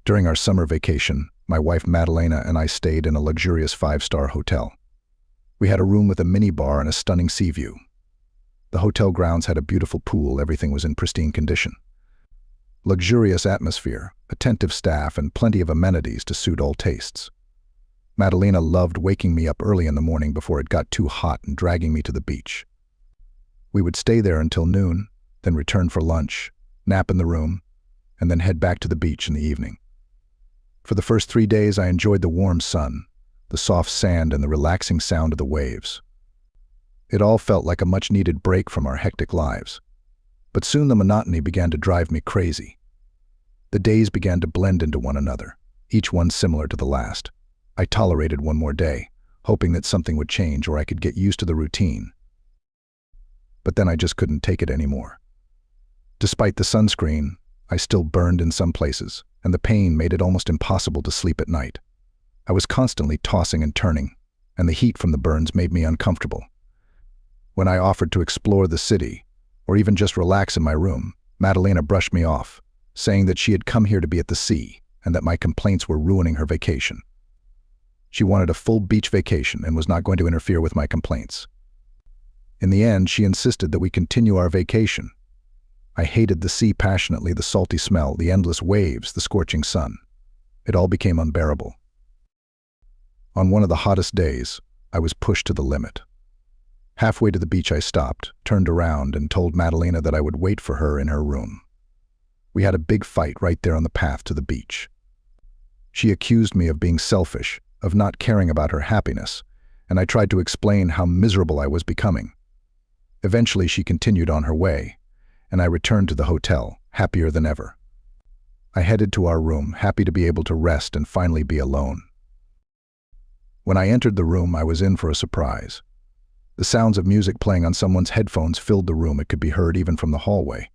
During our summer vacation, my wife Madalena and I stayed in a luxurious 5-star hotel. We had a room with a mini-bar and a stunning sea view. The hotel grounds had a beautiful pool, everything was in pristine condition. Luxurious atmosphere, attentive staff, and plenty of amenities to suit all tastes. Madalena loved waking me up early in the morning before it got too hot and dragging me to the beach. We would stay there until noon, then return for lunch, nap in the room, and then head back to the beach in the evening. For the first 3 days, I enjoyed the warm sun, the soft sand, and the relaxing sound of the waves. It all felt like a much-needed break from our hectic lives. But soon the monotony began to drive me crazy. The days began to blend into one another, each one similar to the last. I tolerated one more day, hoping that something would change or I could get used to the routine. But then I just couldn't take it anymore. Despite the sunscreen, I still burned in some places, and the pain made it almost impossible to sleep at night. I was constantly tossing and turning, and the heat from the burns made me uncomfortable. When I offered to explore the city, or even just relax in my room, Madalena brushed me off, saying that she had come here to be at the sea and that my complaints were ruining her vacation. She wanted a full beach vacation and was not going to interfere with my complaints. In the end, she insisted that we continue our vacation. I hated the sea passionately, the salty smell, the endless waves, the scorching sun. It all became unbearable. On one of the hottest days, I was pushed to the limit. Halfway to the beach, I stopped, turned around, and told Madalena that I would wait for her in her room. We had a big fight right there on the path to the beach. She accused me of being selfish, of not caring about her happiness, and I tried to explain how miserable I was becoming. Eventually, she continued on her way, and I returned to the hotel, happier than ever. I headed to our room, happy to be able to rest and finally be alone. When I entered the room, I was in for a surprise. The sounds of music playing on someone's headphones filled the room. It could be heard even from the hallway.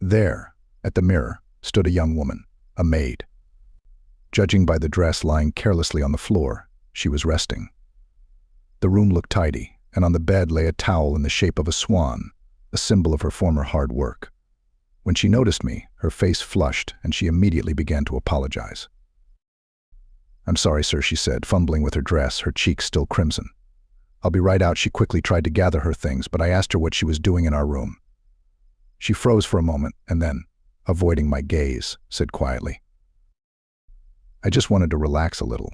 There, at the mirror, stood a young woman, a maid. Judging by the dress lying carelessly on the floor, she was resting. The room looked tidy, and on the bed lay a towel in the shape of a swan, a symbol of her former hard work. When she noticed me, her face flushed, and she immediately began to apologize. "I'm sorry, sir," she said, fumbling with her dress, her cheeks still crimson. "I'll be right out." She quickly tried to gather her things, but I asked her what she was doing in our room. She froze for a moment, and then, avoiding my gaze, said quietly, "I just wanted to relax a little.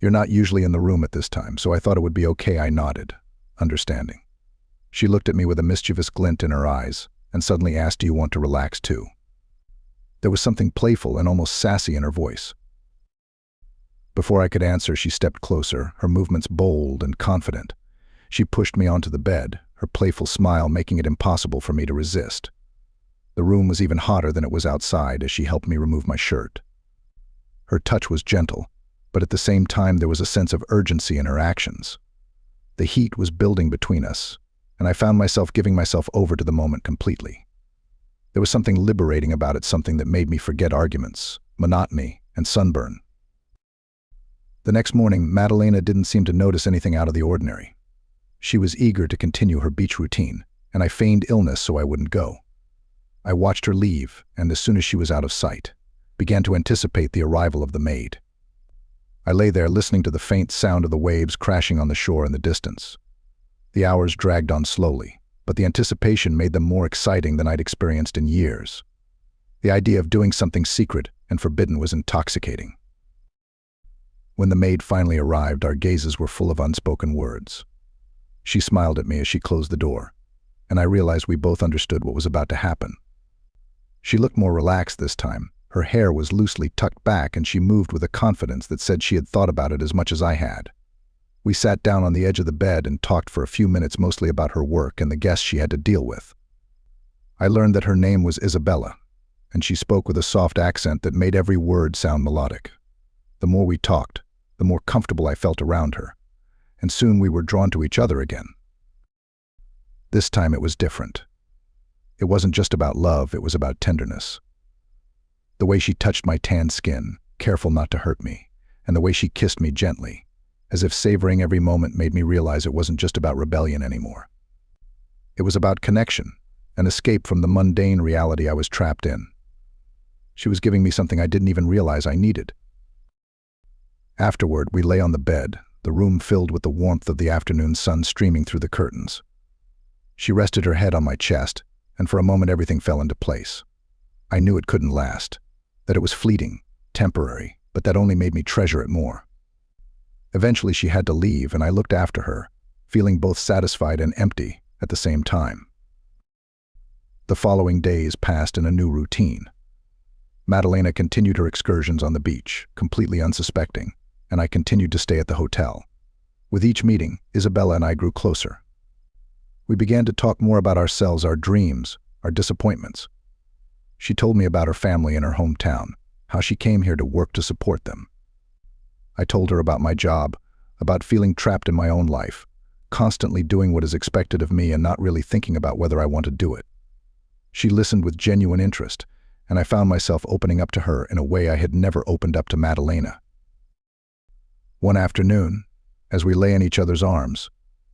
You're not usually in the room at this time, so I thought it would be okay." I nodded, understanding. She looked at me with a mischievous glint in her eyes, and suddenly asked, "Do you want to relax too?" There was something playful and almost sassy in her voice. Before I could answer, she stepped closer, her movements bold and confident. She pushed me onto the bed, her playful smile making it impossible for me to resist. The room was even hotter than it was outside as she helped me remove my shirt. Her touch was gentle, but at the same time there was a sense of urgency in her actions. The heat was building between us, and I found myself giving myself over to the moment completely. There was something liberating about it, something that made me forget arguments, monotony, and sunburn. The next morning, Madalena didn't seem to notice anything out of the ordinary. She was eager to continue her beach routine, and I feigned illness so I wouldn't go. I watched her leave, and as soon as she was out of sight, began to anticipate the arrival of the maid. I lay there listening to the faint sound of the waves crashing on the shore in the distance. The hours dragged on slowly, but the anticipation made them more exciting than I'd experienced in years. The idea of doing something secret and forbidden was intoxicating. When the maid finally arrived, our gazes were full of unspoken words. She smiled at me as she closed the door, and I realized we both understood what was about to happen. She looked more relaxed this time. Her hair was loosely tucked back, and she moved with a confidence that said she had thought about it as much as I had. We sat down on the edge of the bed and talked for a few minutes, mostly about her work and the guests she had to deal with. I learned that her name was Isabella, and she spoke with a soft accent that made every word sound melodic. The more we talked, the more comfortable I felt around her, and soon we were drawn to each other again. This time it was different. It wasn't just about love, it was about tenderness. The way she touched my tanned skin, careful not to hurt me, and the way she kissed me gently, as if savoring every moment, made me realize it wasn't just about rebellion anymore. It was about connection, an escape from the mundane reality I was trapped in. She was giving me something I didn't even realize I needed. Afterward, we lay on the bed, the room filled with the warmth of the afternoon sun streaming through the curtains. She rested her head on my chest, and for a moment everything fell into place. I knew it couldn't last, that it was fleeting, temporary, but that only made me treasure it more. Eventually she had to leave, and I looked after her, feeling both satisfied and empty at the same time. The following days passed in a new routine. Madalena continued her excursions on the beach, completely unsuspecting, and I continued to stay at the hotel. With each meeting, Isabella and I grew closer. We began to talk more about ourselves, our dreams, our disappointments. She told me about her family in her hometown, how she came here to work to support them. I told her about my job, about feeling trapped in my own life, constantly doing what is expected of me and not really thinking about whether I want to do it. She listened with genuine interest, and I found myself opening up to her in a way I had never opened up to Madalena. One afternoon, as we lay in each other's arms,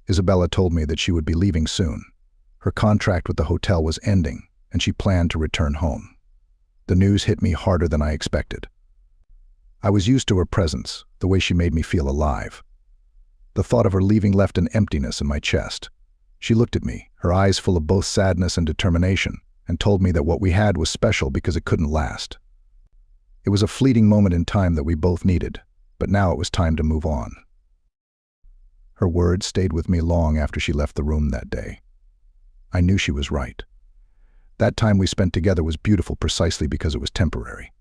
Isabella told me that she would be leaving soon. Her contract with the hotel was ending, and she planned to return home. The news hit me harder than I expected. I was used to her presence, the way she made me feel alive. The thought of her leaving left an emptiness in my chest. She looked at me, her eyes full of both sadness and determination, and told me that what we had was special because it couldn't last. It was a fleeting moment in time that we both needed, but now it was time to move on. Her words stayed with me long after she left the room that day. I knew she was right. That time we spent together was beautiful precisely because it was temporary.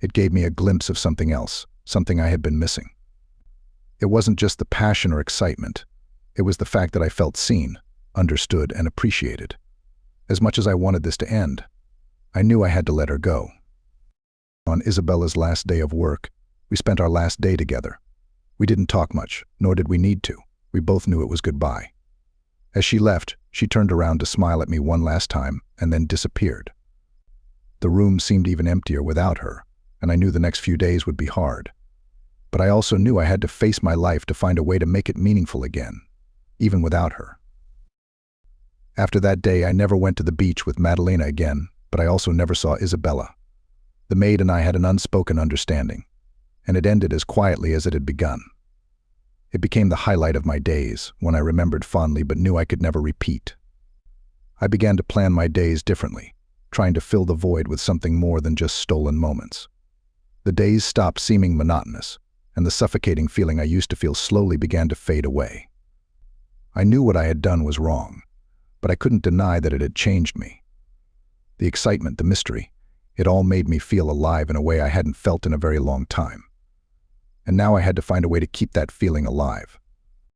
It gave me a glimpse of something else, something I had been missing. It wasn't just the passion or excitement. It was the fact that I felt seen, understood, and appreciated. As much as I wanted this to end, I knew I had to let her go. On Isabella's last day of work, we spent our last day together. We didn't talk much, nor did we need to. We both knew it was goodbye. As she left, she turned around to smile at me one last time and then disappeared. The room seemed even emptier without her, and I knew the next few days would be hard. But I also knew I had to face my life to find a way to make it meaningful again, even without her. After that day, I never went to the beach with Madalena again, but I also never saw Isabella. The maid and I had an unspoken understanding, and it ended as quietly as it had begun. It became the highlight of my days, one I remembered fondly but knew I could never repeat. I began to plan my days differently, trying to fill the void with something more than just stolen moments. The days stopped seeming monotonous, and the suffocating feeling I used to feel slowly began to fade away. I knew what I had done was wrong, but I couldn't deny that it had changed me. The excitement, the mystery, it all made me feel alive in a way I hadn't felt in a very long time. And now I had to find a way to keep that feeling alive.